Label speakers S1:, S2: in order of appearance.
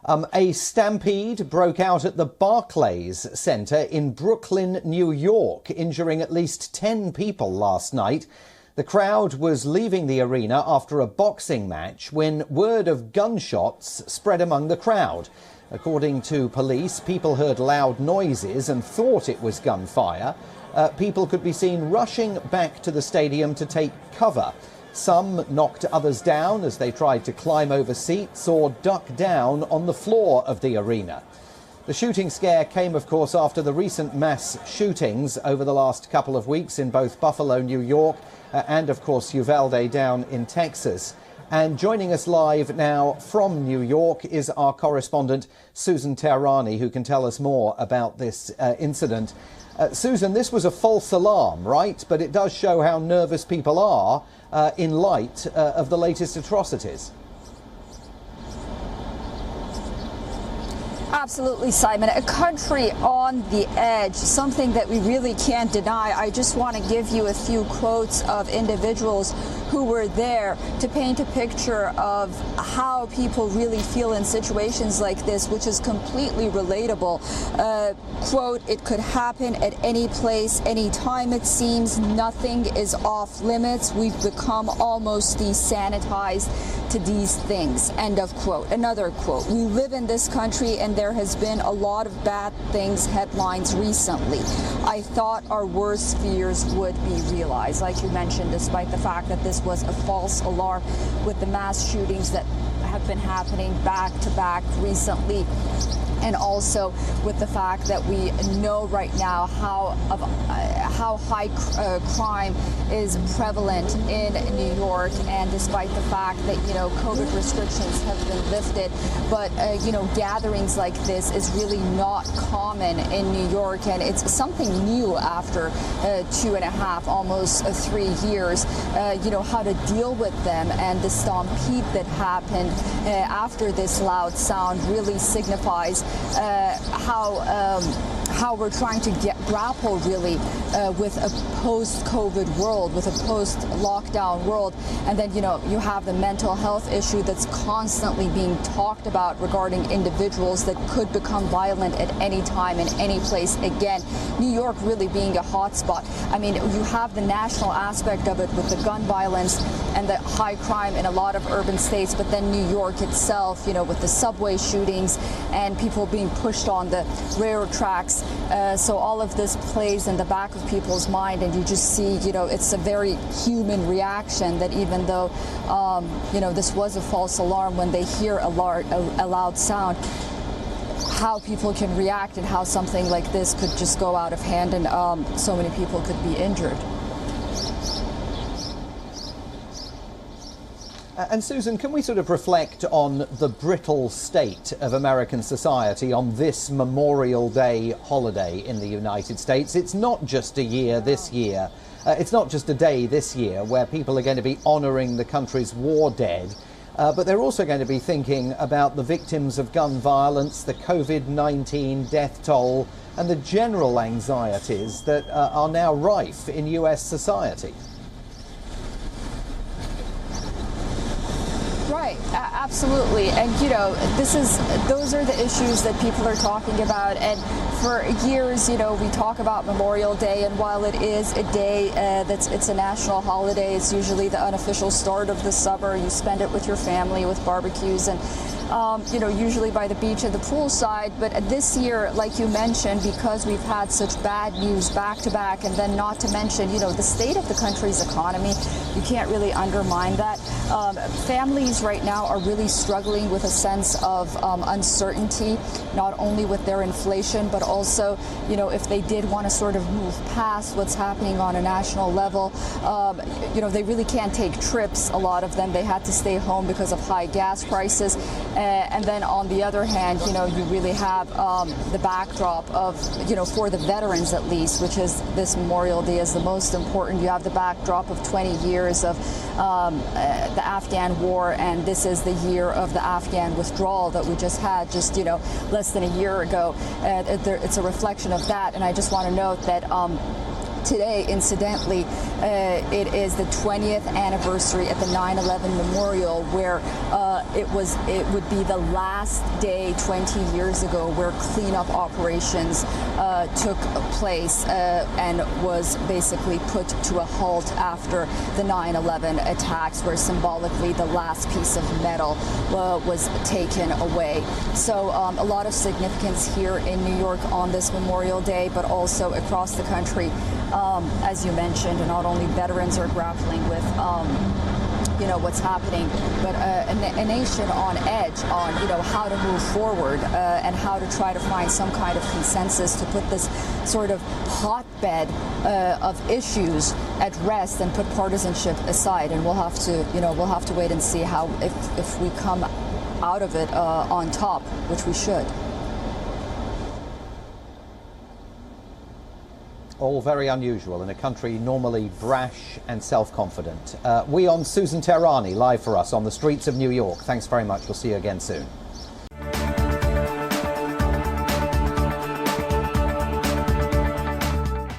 S1: A stampede broke out at the Barclays Center in Brooklyn, New York, injuring at least 10 people last night. The crowd was leaving the arena after a boxing match when word of gunshots spread among the crowd. According to police, people heard loud noises and thought it was gunfire. People could be seen rushing back to the stadium to take cover. Some knocked others down as they tried to climb over seats or duck down on the floor of the arena. The shooting scare came, of course, after the recent mass shootings over the last couple of weeks in both Buffalo, New York, and, of course, Uvalde down in Texas. And joining us live now from New York is our correspondent, Susan Teherani, who can tell us more about this incident. Susan, this was a false alarm, right? But it does show how nervous people are in light of the latest atrocities.
S2: Absolutely, Simon. A country on the edge, something that we really can't deny. I just want to give you a few quotes of individuals who were there to paint a picture of how people really feel in situations like this, which is completely relatable. Quote, "It could happen at any place, any time, it seems. Nothing is off limits. We've become almost desanitized to these things." End of quote. Another quote, "We live in this country and there has been a lot of bad things headlines recently. I thought our worst fears would be realized." Like you mentioned, despite the fact that this was a false alarm with the mass shootings that have been happening back to back recently, and also with the fact that we know right now how high crime is prevalent in New York, and despite the fact that, you know, COVID restrictions have been lifted, but you know, gatherings like this is really not common in New York, and it's something new after 2.5, almost 3 years. You know, how to deal with them, and the stampede that happened after this loud sound really signifies how we're trying to grapple really with a post-COVID world, with a post-lockdown world. And then, you know, you have the mental health issue that's constantly being talked about regarding individuals that could become violent at any time in any place again. New York really being a hotspot. I mean, you have the national aspect of it with the gun violence and the high crime in a lot of urban states, but then New York itself, you know, with the subway shootings and people being pushed on the railroad tracks. So all of this plays in the back of people's mind, and you just see, you know, it's a very human reaction that even though, you know, this was a false alarm, when they hear a loud sound, how people can react and how something like this could just go out of hand and so many people could be injured.
S1: And Susan, can we sort of reflect on the brittle state of American society on this Memorial Day holiday in the United States? It's not just a year this year. It's not just a day this year where people are going to be honouring the country's war dead, but they're also going to be thinking about the victims of gun violence, the COVID-19 death toll, and the general anxieties that are now rife in US society.
S2: Right, absolutely. And, you know, those are the issues that people are talking about. And for years, you know, we talk about Memorial Day, and while it is a day it's a national holiday, it's usually the unofficial start of the summer. You spend it with your family, with barbecues, and you know, usually by the beach and the poolside. But this year, like you mentioned, because we've had such bad news back to back, and then not to mention, you know, the state of the country's economy, you can't really undermine that. Families right now are really struggling with a sense of uncertainty, not only with their inflation, but also, you know, if they did want to sort of move past what's happening on a national level, you know, they really can't take trips. A lot of them, they had to stay home because of high gas prices. And then on the other hand, you know, you really have the backdrop of, you know, for the veterans at least, which is this Memorial Day is the most important. You have the backdrop of 20 years of the Afghan war, and this is the year of the Afghan withdrawal that we just had just, you know, less than a year ago. It's a reflection of that. And I just want to note that Today, incidentally, it is the 20th anniversary at the 9/11 memorial, where it would be the last day 20 years ago where cleanup operations took place and was basically put to a halt after the 9/11 attacks, where symbolically the last piece of metal was taken away. So a lot of significance here in New York on this Memorial Day, but also across the country. As you mentioned, not only veterans are grappling with what's happening, but a nation on edge on how to move forward and how to try to find some kind of consensus to put this sort of hotbed of issues at rest and put partisanship aside. And we'll have to wait and see how if we come out of it on top, which we should.
S1: All very unusual in a country normally brash and self-confident. WION's Susan Tehrani live for us on the streets of New York. Thanks very much. We'll see you again soon.